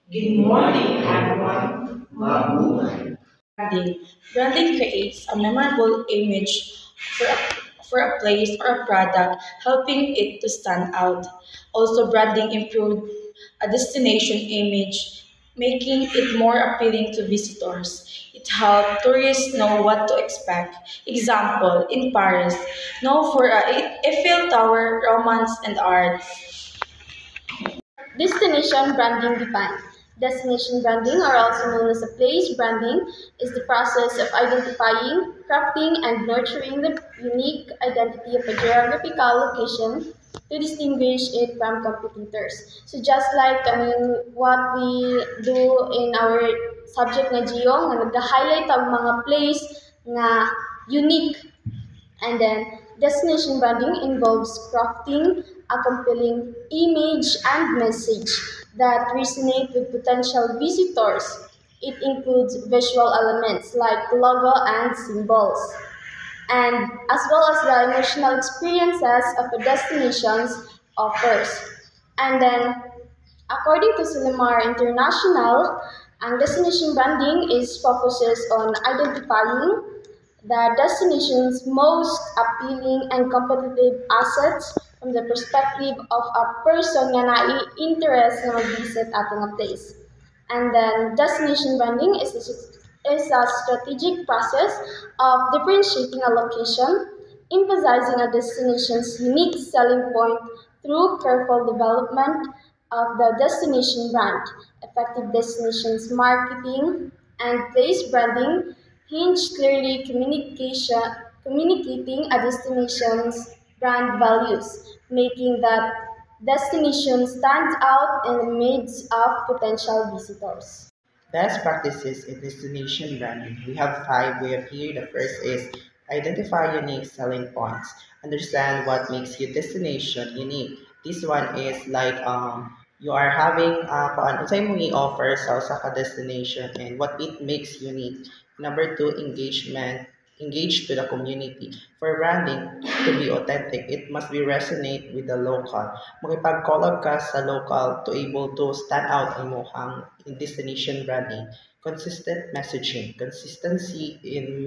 Good morning, everyone. Branding. Branding creates a memorable image for a place or a product, helping it to stand out. Also, branding improves a destination image, making it more appealing to visitors. It helps tourists know what to expect. Example, in Paris, known for Eiffel Tower, romance, and arts. Destination branding defined. Destination branding, or also known as a place branding, is the process of identifying, crafting, and nurturing the unique identity of a geographical location to distinguish it from competitors. So just like what we do in our subject na geo, nga nag-highlight ang mga place nga unique, and then destination branding involves crafting a compelling image and message that resonate with potential visitors. It includes visual elements like logo and symbols, and as well as the emotional experiences of a destination's offers. And then, according to Cinemar International, ang destination branding is focuses on identifying the destination's most appealing and competitive assets from the perspective of a person nga na-interest na mag-visit atong a place. And then destination branding is a strategic process of differentiating a location, emphasizing a destination's unique selling point through careful development of the destination brand, effective destinations marketing, and place branding hinge clearly communicating a destination's brand values, making that destination stand out in the midst of potential visitors. Best practices in destination branding. We have five we have here. The first is identify unique selling points. Understand what makes your destination unique. This one is like you are having kung ano sa imong i-offer sa ka destination and what it makes unique. Number two, engagement. Engage to the community. For branding to be authentic, it must be resonate with the local. Makipag-collab ka sa local to able to stand out ang mukhang in destination branding. Consistent messaging. Consistency in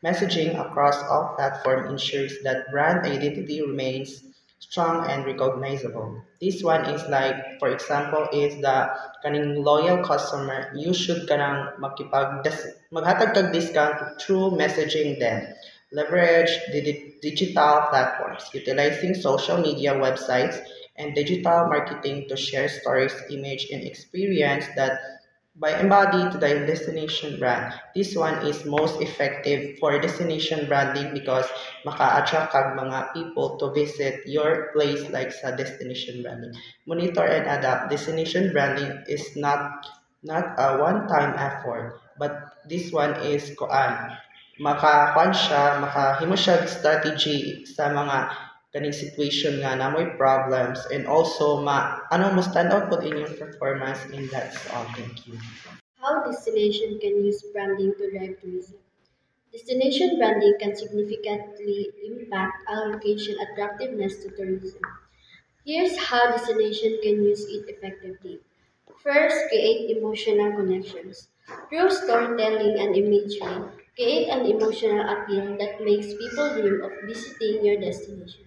messaging across all platforms ensures that brand identity remains strong and recognizable. This one is like, for example, is the kaning loyal customer, you should kanang maghatag kag discount through messaging them. Leverage digital platforms, utilizing social media websites and digital marketing to share stories, image, and experience that by embody to the destination brand. This one is most effective for destination branding because maka-attract kag mga people to visit your place like sa destination branding. Monitor and adapt. Destination branding is not a one-time effort, but this one is kuan makakuan siya, makahimo siya og strategy sa mga kaning situation nga namoy problems and also ano mo stand out pod in your performance and that's all. Thank you. How destination can use branding to drive tourism. Destination branding can significantly impact a location attractiveness to tourism. Here's how destination can use it effectively. First, create emotional connections. Through storytelling and imagery, create an emotional appeal that makes people dream of visiting your destination.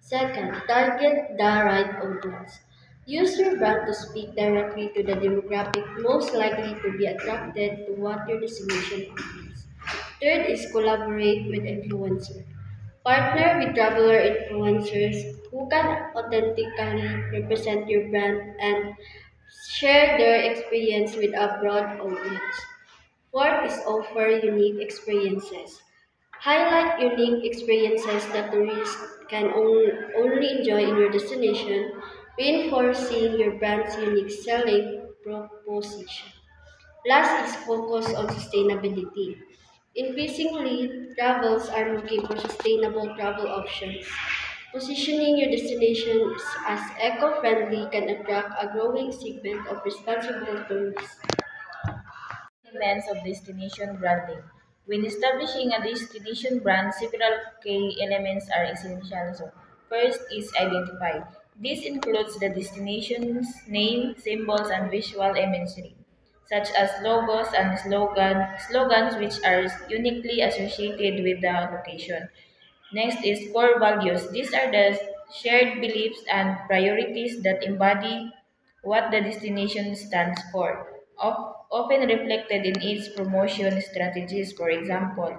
Second, target the right audience. Use your brand to speak directly to the demographic most likely to be attracted to what your destination offers. Third is collaborate with influencers. Partner with traveler influencers who can authentically represent your brand and share their experience with a broad audience. Fourth is offer unique experiences. Highlight unique experiences that tourists can only enjoy in your destination, reinforcing your brand's unique selling proposition. Last is focus on sustainability. Increasingly, travels are looking for sustainable travel options. Positioning your destinations as eco-friendly can attract a growing segment of responsible tourists. Elements of destination branding. When establishing a destination brand, several key elements are essential. So, first is identify. This includes the destination's name, symbols, and visual imagery, such as logos and slogans which are uniquely associated with the location. Next is core values. These are the shared beliefs and priorities that embody what the destination stands for, often reflected in its promotion strategies. For example,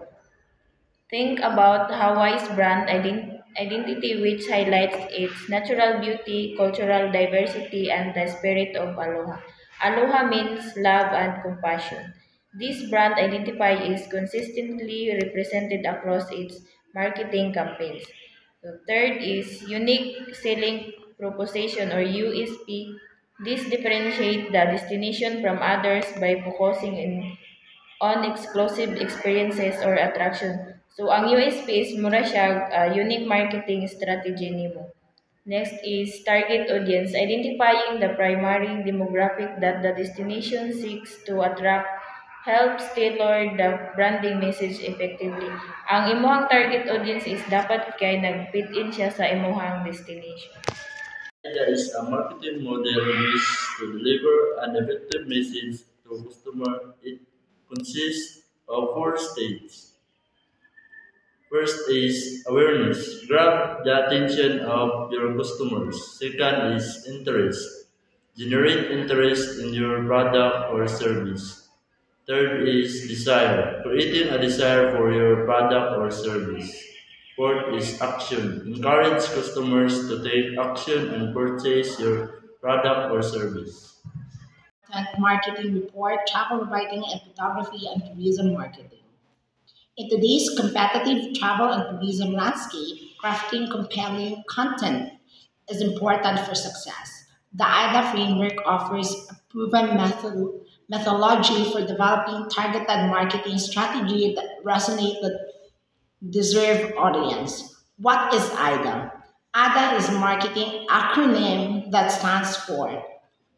think about Hawaii's brand identity, which highlights its natural beauty, cultural diversity, and the spirit of aloha. Aloha means love and compassion. This brand identity is consistently represented across its marketing campaigns. The third is unique selling proposition or USP. This differentiates the destination from others by focusing on exclusive experiences or attraction. So, ang USP is mura siya unique marketing strategy nimo. Next is target audience, identifying the primary demographic that the destination seeks to attract helps tailor the branding message effectively. Ang imuhang target audience is dapat kay nag-fit in siya sa imuhang destination. There is a marketing model used to deliver an effective message to customer. It consists of four stages. First is awareness. Grab the attention of your customers. Second is interest. Generate interest in your product or service. Third is desire. Creating a desire for your product or service. Fourth is action. Encourage customers to take action and purchase your product or service. Content marketing report, travel writing, and photography and tourism marketing. In today's competitive travel and tourism landscape, crafting compelling content is important for success. The AIDA framework offers a proven methodology for developing targeted marketing strategy that resonate with deserved audience. What is AIDA? AIDA is a marketing acronym that stands for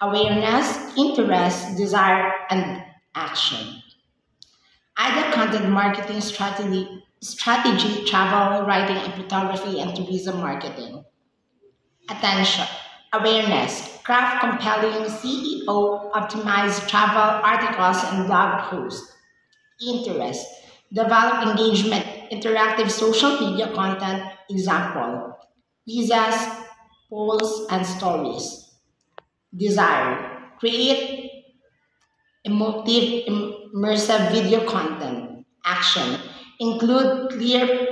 awareness, interest, desire, and action. Either content marketing strategy, travel, writing and photography, and tourism marketing. Attention, awareness, craft compelling CEO optimized travel articles and blog posts. Interest, develop engagement, interactive social media content, example, visas, polls, and stories. Desire, create emotive, immersive video content. Action. Include clear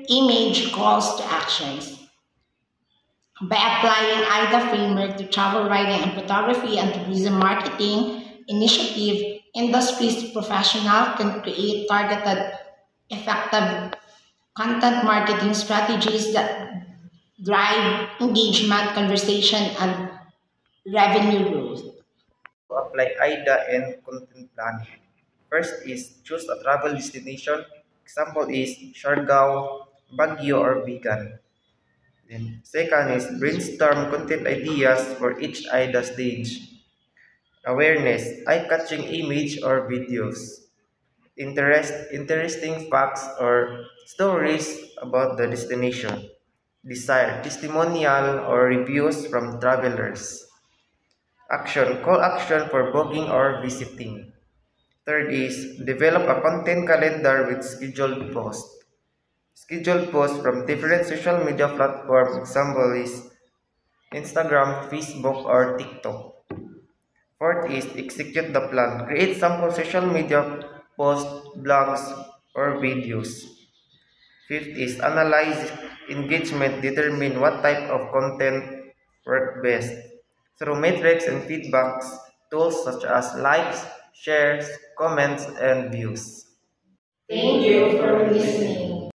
image calls to actions. By applying IDA framework to travel writing and photography and tourism marketing initiative, industries professional can create targeted, effective content marketing strategies that drive engagement, conversation, and revenue growth. To apply AIDA and content planning. First is choose a travel destination. Example is Siargao, Baguio, or Bigan. Then second is brainstorm content ideas for each AIDA stage. Awareness, eye-catching image or videos. Interesting facts or stories about the destination. Desire, testimonial or reviews from travelers. Action, call action for booking or visiting. Third is develop a content calendar with scheduled posts. Scheduled posts from different social media platforms. Example is Instagram, Facebook, or TikTok. Fourth is execute the plan. Create sample social media posts, blogs, or videos. Fifth is analyze engagement, determine what type of content work best. Through metrics and feedbacks, tools such as likes, shares, comments, and views. Thank you for listening.